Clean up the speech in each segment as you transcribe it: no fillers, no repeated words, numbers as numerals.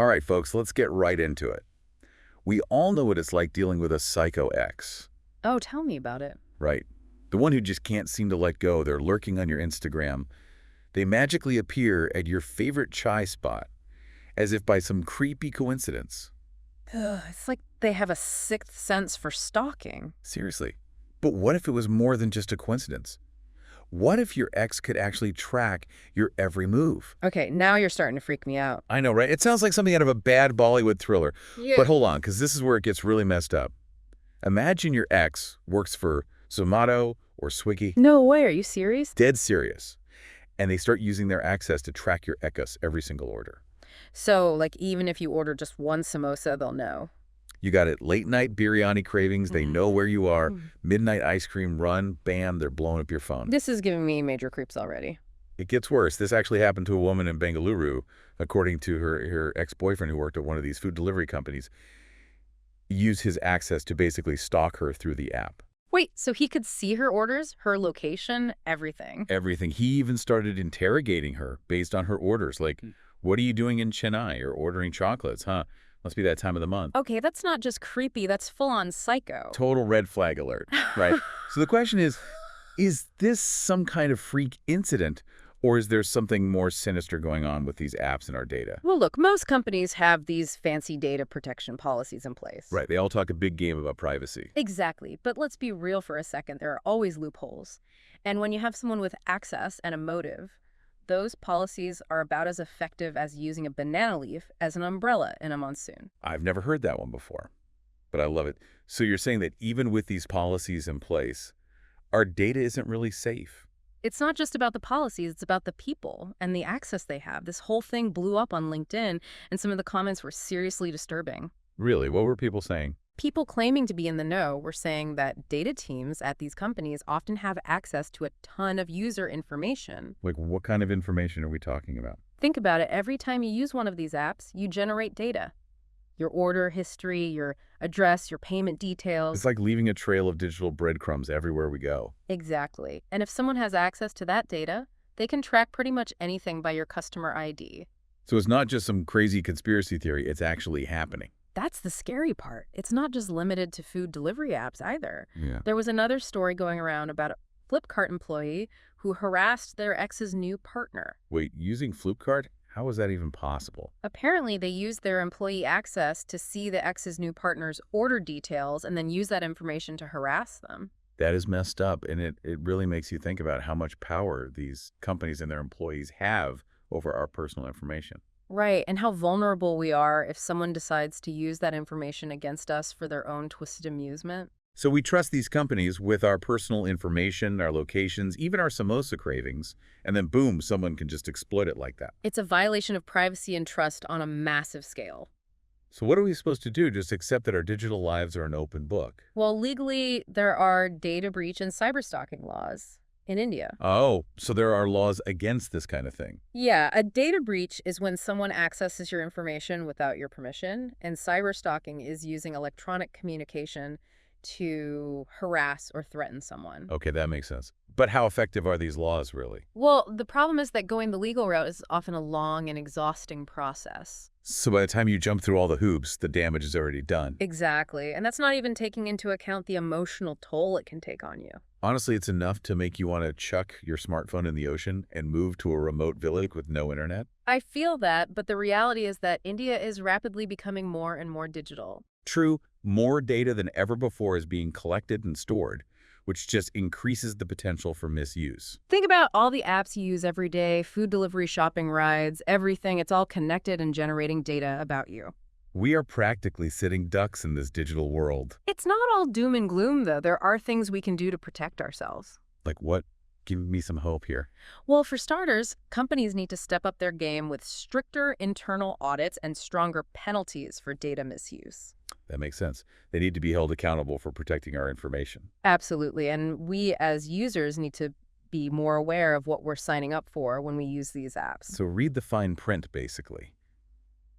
All right, folks, let's get right into it. We all know what it's like dealing with a psycho ex, Oh, tell me about it. right? The one who just can't seem to let go. They're lurking on your Instagram. They magically appear at your favorite chai spot, as if by some creepy coincidence. Ugh, it's like they have a sixth sense for stalking. Seriously. But what if it was more than just a coincidence? What if your ex could actually track your every move? Okay, now you're starting to freak me out. I know, right? It sounds like something out of a bad Bollywood thriller. Yeah. But hold on, because this is where it gets really messed up. Imagine your ex works for Zomato or Swiggy, No way, are you serious? dead serious, and they start using their access to track your ecus every single order. So, like, even if you order just one samosa, they'll know. You got it, late night biryani cravings, they know where you are, Mm. midnight ice cream run, bam, they're blowing up your phone. This is giving me major creeps already. It gets worse. This actually happened to a woman in Bengaluru, according to her ex-boyfriend who worked at one of these food delivery companies. Use his access to basically stalk her through the app. Wait, so he could see her orders, her location, everything? Everything. He even started interrogating her based on her orders, like, what are you doing in Chennai? Or ordering chocolates, huh? Must be that time of the month. Okay, that's not just creepy, that's full-on psycho. Total red flag alert, right? So the question is this some kind of freak incident, or is there something more sinister going on with these apps and our data? Well, look, most companies have these fancy data protection policies in place. Right, they all talk a big game about privacy. Exactly. But let's be real for a second. There are always loopholes. And when you have someone with access and a motive, those policies are about as effective as using a banana leaf as an umbrella in a monsoon. I've never heard that one before, but I love it. So you're saying that even with these policies in place, our data isn't really safe? It's not just about the policies, it's about the people and the access they have. This whole thing blew up on LinkedIn, and some of the comments were seriously disturbing. Really? What were people saying? People claiming to be in the know were saying that data teams at these companies often have access to a ton of user information. Like, what kind of information are we talking about? Think about it. Every time you use one of these apps, you generate data. Your order history, your address, your payment details. It's like leaving a trail of digital breadcrumbs everywhere we go. Exactly. And if someone has access to that data, they can track pretty much anything by your customer ID. So it's not just some crazy conspiracy theory, it's actually happening. That's the scary part. It's not just limited to food delivery apps either. Yeah. There was another story going around about a Flipkart employee who harassed their ex's new partner. Wait, using Flipkart? How is that even possible? Apparently, they used their employee access to see the ex's new partner's order details and then use that information to harass them. That is messed up, and it really makes you think about how much power these companies and their employees have over our personal information. Right, and how vulnerable we are if someone decides to use that information against us for their own twisted amusement. So we trust these companies with our personal information, our locations, even our samosa cravings, and then boom, someone can just exploit it like that. It's a violation of privacy and trust on a massive scale. So what are we supposed to do? Just accept that our digital lives are an open book? Well, legally, there are data breach and cyberstalking laws in India. Oh, so there are laws against this kind of thing. Yeah, a data breach is when someone accesses your information without your permission, and cyberstalking is using electronic communication to harass or threaten someone. Okay, that makes sense. But how effective are these laws, really? Well, the problem is that going the legal route is often a long and exhausting process. So by the time you jump through all the hoops, the damage is already done. Exactly. And that's not even taking into account the emotional toll it can take on you. Honestly, it's enough to make you want to chuck your smartphone in the ocean and move to a remote village with no internet. I feel that, but the reality is that India is rapidly becoming more and more digital. True, more data than ever before is being collected and stored, which just increases the potential for misuse. Think about all the apps you use every day, food delivery, shopping rides, everything. It's all connected and generating data about you. We are practically sitting ducks in this digital world. It's not all doom and gloom, though. There are things we can do to protect ourselves. Like what? Give me some hope here. Well, for starters, companies need to step up their game with stricter internal audits and stronger penalties for data misuse. That makes sense. They need to be held accountable for protecting our information. Absolutely. And we as users need to be more aware of what we're signing up for when we use these apps. So read the fine print, basically.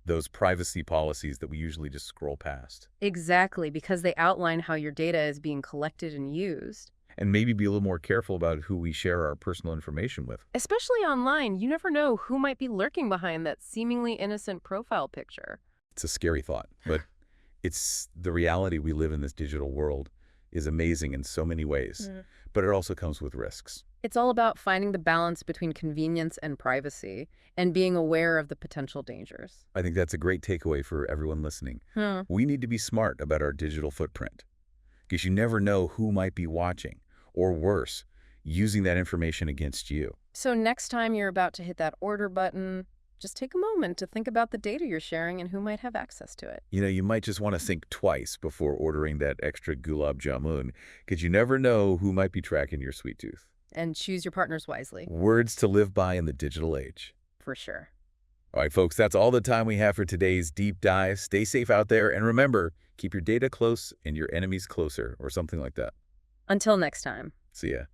Those privacy policies that we usually just scroll past. Exactly, because they outline how your data is being collected and used. And maybe be a little more careful about who we share our personal information with. Especially online, you never know who might be lurking behind that seemingly innocent profile picture. It's a scary thought, but it's the reality. We live in this digital world is amazing in so many ways, but it also comes with risks. It's all about finding the balance between convenience and privacy and being aware of the potential dangers. I think that's a great takeaway for everyone listening. We need to be smart about our digital footprint because you never know who might be watching, or worse, using that information against you. So next time you're about to hit that order button, just take a moment to think about the data you're sharing and who might have access to it. You might just want to think twice before ordering that extra gulab jamun because you never know who might be tracking your sweet tooth. And choose your partners wisely. Words to live by in the digital age. For sure. All right, folks, that's all the time we have for today's deep dive. Stay safe out there, and remember, keep your data close and your enemies closer, or something like that. Until next time. See ya.